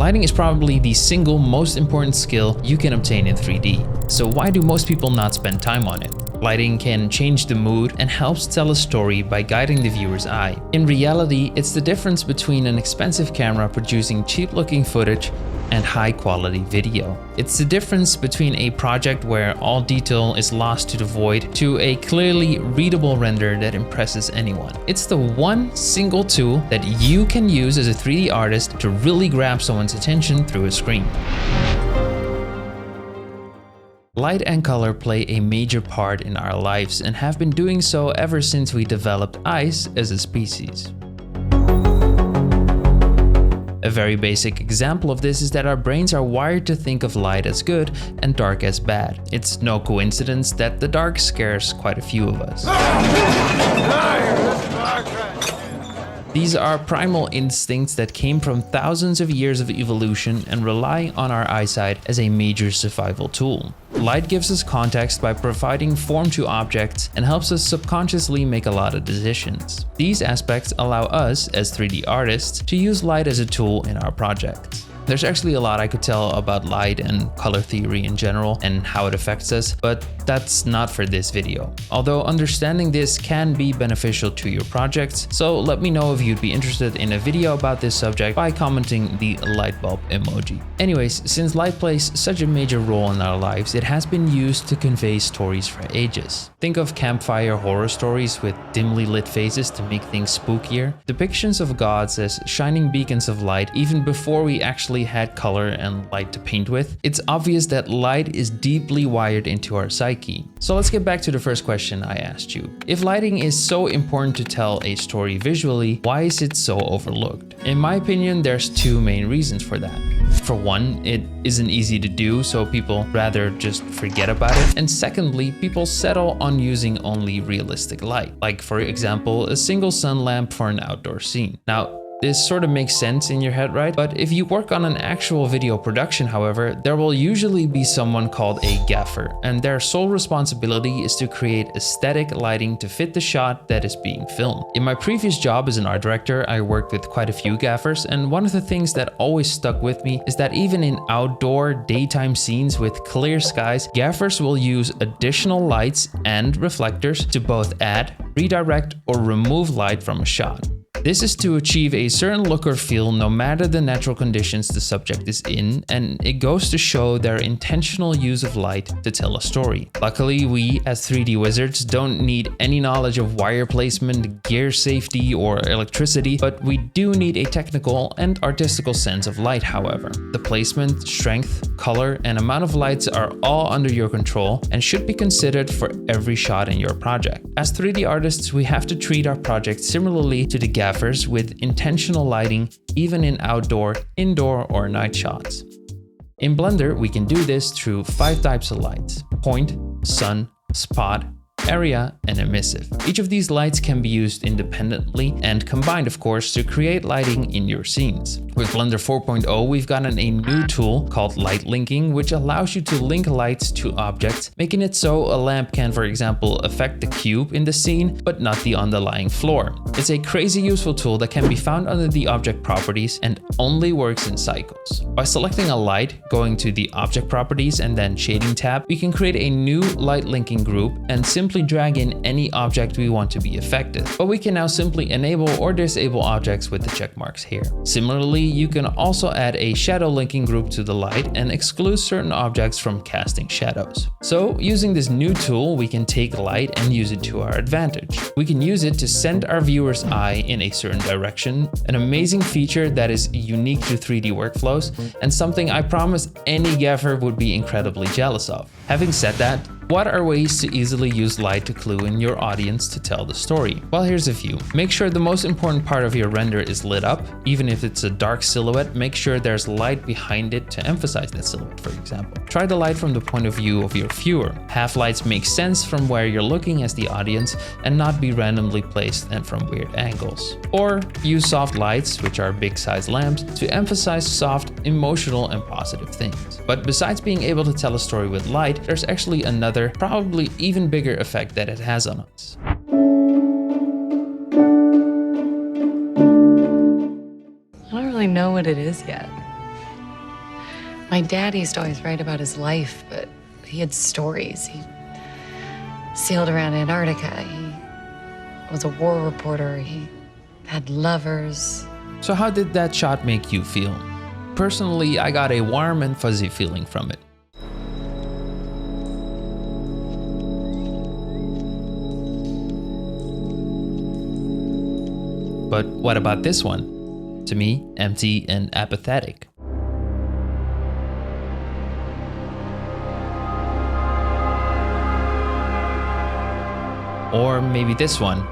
Lighting is probably the single most important skill you can obtain in 3D. So why do most people not spend time on it? Lighting can change the mood and helps tell a story by guiding the viewer's eye. In reality, it's the difference between an expensive camera producing cheap-looking footage and high-quality video. It's the difference between a project where all detail is lost to the void to a clearly readable render that impresses anyone. It's the one single tool that you can use as a 3D artist to really grab someone's attention through a screen. Light and color play a major part in our lives and have been doing so ever since we developed eyes as a species. A very basic example of this is that our brains are wired to think of light as good and dark as bad. It's no coincidence that the dark scares quite a few of us. These are primal instincts that came from thousands of years of evolution and rely on our eyesight as a major survival tool. Light gives us context by providing form to objects and helps us subconsciously make a lot of decisions. These aspects allow us, as 3D artists, to use light as a tool in our projects. There's actually a lot I could tell about light and color theory in general and how it affects us, but that's not for this video. Although understanding this can be beneficial to your projects, so let me know if you'd be interested in a video about this subject by commenting the light bulb emoji. Anyways, since light plays such a major role in our lives, it has been used to convey stories for ages. Think of campfire horror stories with dimly lit faces to make things spookier, depictions of gods as shining beacons of light even before we actually had color and light to paint with. It's obvious that light is deeply wired into our psyche. So let's get back to the first question I asked you. If lighting is so important to tell a story visually, why is it so overlooked? In my opinion, there's two main reasons for that. For one, it isn't easy to do, so people rather just forget about it. And secondly, people settle on using only realistic light, like for example, a single sun lamp for an outdoor scene. Now, this sort of makes sense in your head, right? But if you work on an actual video production, however, there will usually be someone called a gaffer, and their sole responsibility is to create aesthetic lighting to fit the shot that is being filmed. In my previous job as an art director, I worked with quite a few gaffers, and one of the things that always stuck with me is that even in outdoor daytime scenes with clear skies, gaffers will use additional lights and reflectors to both add, redirect, or remove light from a shot. This is to achieve a certain look or feel no matter the natural conditions the subject is in, and it goes to show their intentional use of light to tell a story. Luckily, we as 3D wizards don't need any knowledge of wire placement, gear safety, or electricity, but we do need a technical and artistical sense of light, however. The placement, strength, color, and amount of lights are all under your control and should be considered for every shot in your project. As 3D artists, we have to treat our project similarly to the gaffers with intentional lighting, even in outdoor, indoor, or night shots. In Blender, we can do this through 5 types of lights: point, sun, spot, area, and emissive. Each of these lights can be used independently and combined, of course, to create lighting in your scenes. With Blender 4.0, we've gotten a new tool called light linking, which allows you to link lights to objects, making it so a lamp can, for example, affect the cube in the scene, but not the underlying floor. It's a crazy useful tool that can be found under the object properties and only works in cycles. By selecting a light, going to the object properties and then shading tab, we can create a new light linking group and simply drag in any object we want to be affected. But we can now simply enable or disable objects with the check marks here. Similarly, you can also add a shadow linking group to the light and exclude certain objects from casting shadows. So using this new tool, we can take light and use it to our advantage. We can use it to send our viewer's eye in a certain direction, an amazing feature that is unique to 3D workflows and something I promise any gaffer would be incredibly jealous of. Having said that, what are ways to easily use light to clue in your audience to tell the story? Well, here's a few. Make sure the most important part of your render is lit up. Even if it's a dark silhouette, make sure there's light behind it to emphasize that silhouette, for example. Try the light from the point of view of your viewer. Have lights make sense from where you're looking as the audience and not be randomly placed and from weird angles. Or use soft lights, which are big size lamps, to emphasize soft, emotional, and positive things. But besides being able to tell a story with light, there's actually another, probably even bigger effect that it has on us. I don't really know what it is yet. My dad used to always write about his life, but he had stories. He sailed around Antarctica. He was a war reporter. He had lovers. So how did that shot make you feel? Personally, I got a warm and fuzzy feeling from it. But what about this one? To me, empty and apathetic. Or maybe this one,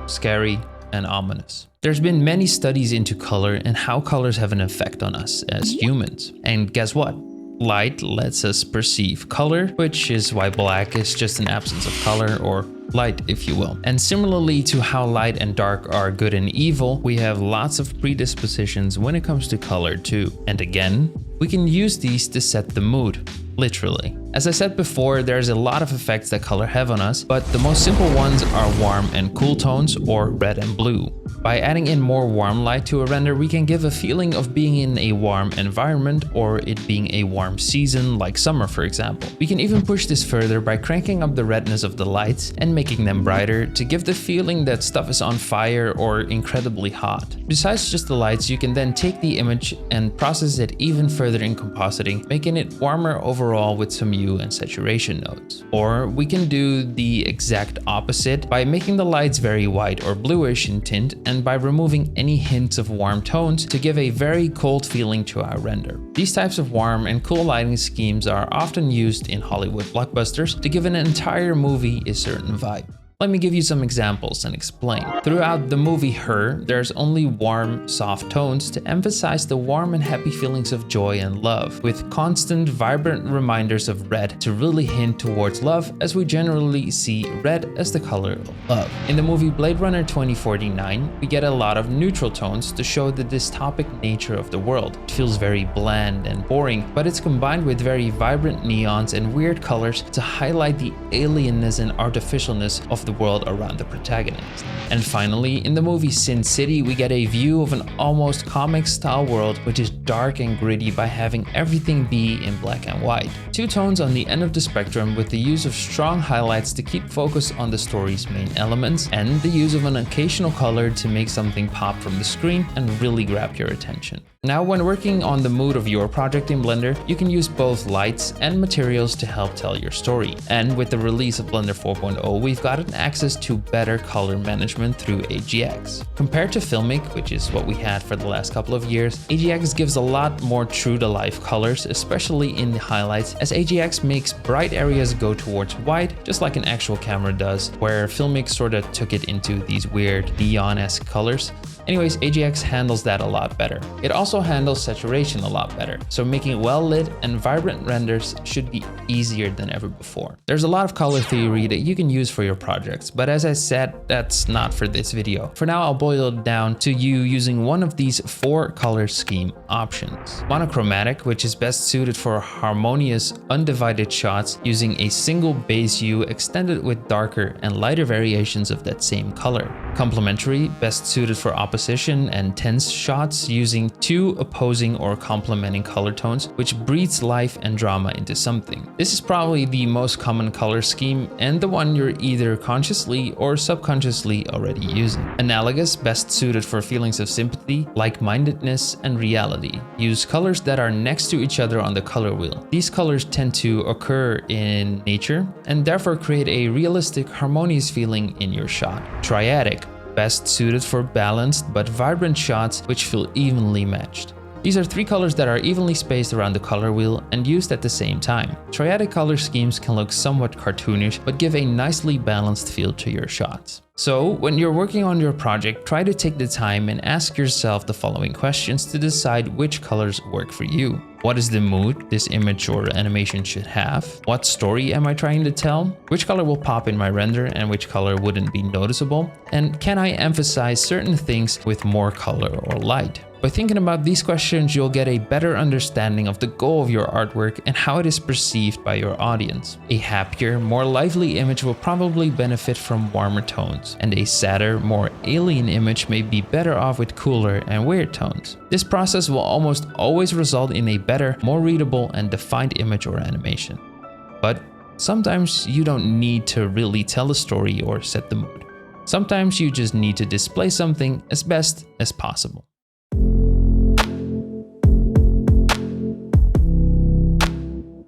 scary and ominous. There's been many studies into color and how colors have an effect on us as humans. And guess what? Light lets us perceive color, which is why black is just an absence of color, or light if you will. And similarly to how light and dark are good and evil, we have lots of predispositions when it comes to color too. And again, we can use these to set the mood, literally. As I said before, there's a lot of effects that color have on us, but the most simple ones are warm and cool tones, or red and blue. By adding in more warm light to a render, we can give a feeling of being in a warm environment, or it being a warm season like summer for example. We can even push this further by cranking up the redness of the lights and making them brighter to give the feeling that stuff is on fire or incredibly hot. Besides just the lights, you can then take the image and process it even further in compositing, making it warmer overall with some hue and saturation nodes. Or we can do the exact opposite by making the lights very white or bluish in tint, and by removing any hints of warm tones to give a very cold feeling to our render. These types of warm and cool lighting schemes are often used in Hollywood blockbusters to give an entire movie a certain vibe. Let me give you some examples and explain. Throughout the movie Her, there's only warm, soft tones to emphasize the warm and happy feelings of joy and love, with constant, vibrant reminders of red to really hint towards love, as we generally see red as the color of love. In the movie Blade Runner 2049, we get a lot of neutral tones to show the dystopic nature of the world. It feels very bland and boring, but it's combined with very vibrant neons and weird colors to highlight the alienness and artificialness of the world around the protagonist. And finally, in the movie Sin City, we get a view of an almost comic-style world which is dark and gritty by having everything be in black and white. Two tones on the end of the spectrum, with the use of strong highlights to keep focus on the story's main elements, and the use of an occasional color to make something pop from the screen and really grab your attention. Now, when working on the mood of your project in Blender, you can use both lights and materials to help tell your story. And with the release of Blender 4.0, we've gotten access to better color management through AGX. Compared to Filmic, which is what we had for the last couple of years, AGX gives a lot more true-to-life colors, especially in the highlights, as AGX makes bright areas go towards white, just like an actual camera does, where Filmic sorta took it into these weird neon-esque colors. Anyways, AGX handles that a lot better. It also handles saturation a lot better, so making well-lit and vibrant renders should be easier than ever before. There's a lot of color theory that you can use for your projects, but as I said, that's not for this video. For now, I'll boil it down to you using one of these 4 color scheme options. Monochromatic, which is best suited for harmonious, undivided shots using a single base hue extended with darker and lighter variations of that same color. Complementary, best suited for opposition and tense shots using 2 opposing or complementing color tones, which breathes life and drama into something. This is probably the most common color scheme and the one you're either consciously or subconsciously already using. Analogous, best suited for feelings of sympathy, like-mindedness, and reality. Use colors that are next to each other on the color wheel. These colors tend to occur in nature and therefore create a realistic, harmonious feeling in your shot. Triadic, best suited for balanced but vibrant shots which feel evenly matched. These are 3 colors that are evenly spaced around the color wheel and used at the same time. Triadic color schemes can look somewhat cartoonish, but give a nicely balanced feel to your shots. So, when you're working on your project, try to take the time and ask yourself the following questions to decide which colors work for you. What is the mood this image or animation should have? What story am I trying to tell? Which color will pop in my render and which color wouldn't be noticeable? And can I emphasize certain things with more color or light? By thinking about these questions, you'll get a better understanding of the goal of your artwork and how it is perceived by your audience. A happier, more lively image will probably benefit from warmer tones, and a sadder, more alien image may be better off with cooler and weird tones. This process will almost always result in a better, more readable and defined image or animation. But sometimes you don't need to really tell a story or set the mood. Sometimes you just need to display something as best as possible.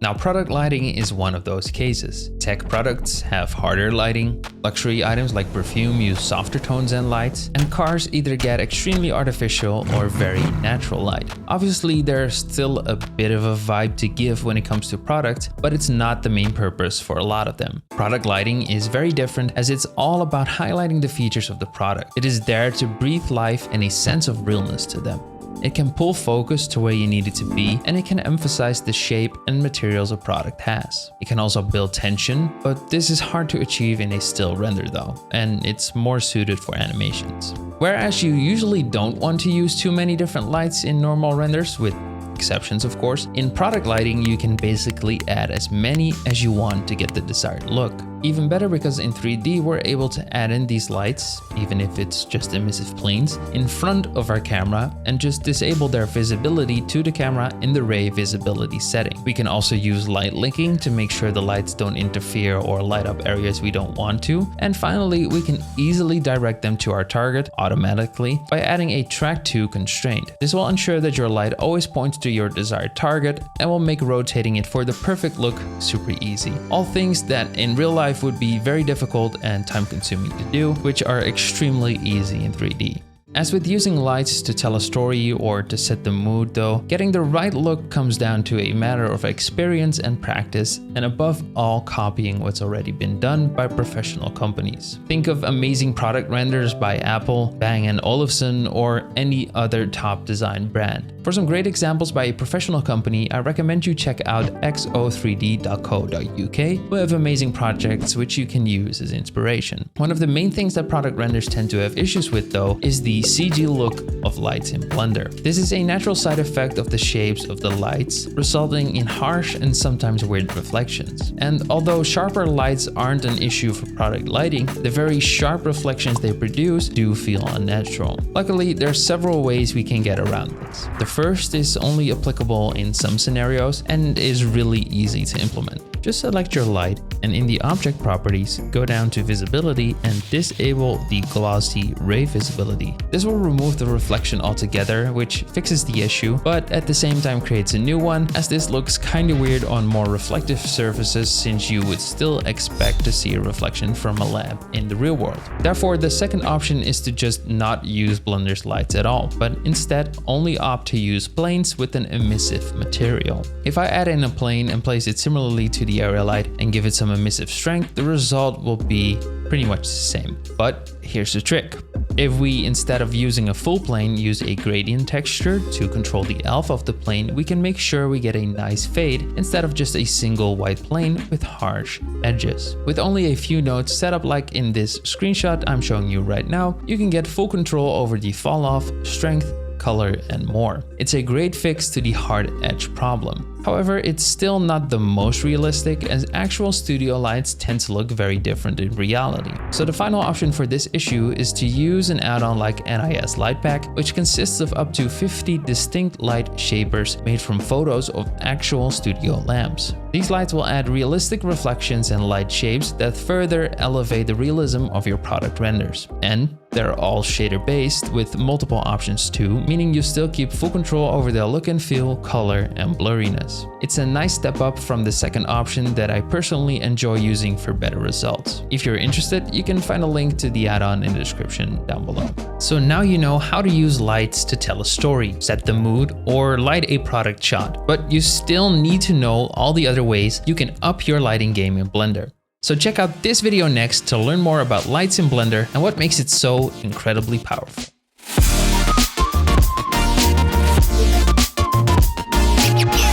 Now, product lighting is one of those cases. Tech products have harder lighting, luxury items like perfume use softer tones and lights, and cars either get extremely artificial or very natural light. Obviously, there's still a bit of a vibe to give when it comes to product, but it's not the main purpose for a lot of them. Product lighting is very different as it's all about highlighting the features of the product. It is there to breathe life and a sense of realness to them. It can pull focus to where you need it to be, and it can emphasize the shape and materials a product has. It can also build tension, but this is hard to achieve in a still render though, and it's more suited for animations. Whereas you usually don't want to use too many different lights in normal renders, with exceptions of course, in product lighting you can basically add as many as you want to get the desired look. Even better because in 3D we're able to add in these lights, even if it's just emissive planes, in front of our camera and just disable their visibility to the camera in the ray visibility setting. We can also use light linking to make sure the lights don't interfere or light up areas we don't want to. And finally, we can easily direct them to our target automatically by adding a track to constraint. This will ensure that your light always points to your desired target and will make rotating it for the perfect look super easy. All things that in real life would be very difficult and time-consuming to do, which are extremely easy in 3D. As with using lights to tell a story or to set the mood though, getting the right look comes down to a matter of experience and practice, and above all copying what's already been done by professional companies. Think of amazing product renders by Apple, Bang & Olufsen, or any other top design brand. For some great examples by a professional company, I recommend you check out xo3d.co.uk, who have amazing projects which you can use as inspiration. One of the main things that product renders tend to have issues with though is the CG look of lights in Blender. This is a natural side effect of the shapes of the lights, resulting in harsh and sometimes weird reflections. And although sharper lights aren't an issue for product lighting, the very sharp reflections they produce do feel unnatural. Luckily, there are several ways we can get around this. The first is only applicable in some scenarios and is really easy to implement. Just select your light and in the object properties, go down to visibility and disable the glossy ray visibility. This will remove the reflection altogether, which fixes the issue, but at the same time creates a new one, as this looks kinda weird on more reflective surfaces since you would still expect to see a reflection from a lamp in the real world. Therefore, the second option is to just not use Blender's lights at all, but instead only opt to use planes with an emissive material. If I add in a plane and place it similarly to the area light and give it some emissive strength, the result will be pretty much the same. But here's the trick. If we, instead of using a full plane, use a gradient texture to control the alpha of the plane, we can make sure we get a nice fade instead of just a single white plane with harsh edges. With only a few nodes set up like in this screenshot I'm showing you right now, you can get full control over the fall off, strength, color, and more. It's a great fix to the hard edge problem. However, it's still not the most realistic, as actual studio lights tend to look very different in reality. So the final option for this issue is to use an add-on like NIS Light Pack, which consists of up to 50 distinct light shapers made from photos of actual studio lamps. These lights will add realistic reflections and light shapes that further elevate the realism of your product renders. And they're all shader based with multiple options too, meaning you still keep full control over their look and feel, color, and blurriness. It's a nice step up from the second option that I personally enjoy using for better results. If you're interested, you can find a link to the add-on in the description down below. So now you know how to use lights to tell a story, set the mood, or light a product shot, but you still need to know all the other ways you can up your lighting game in Blender. So check out this video next to learn more about lights in Blender and what makes it so incredibly powerful.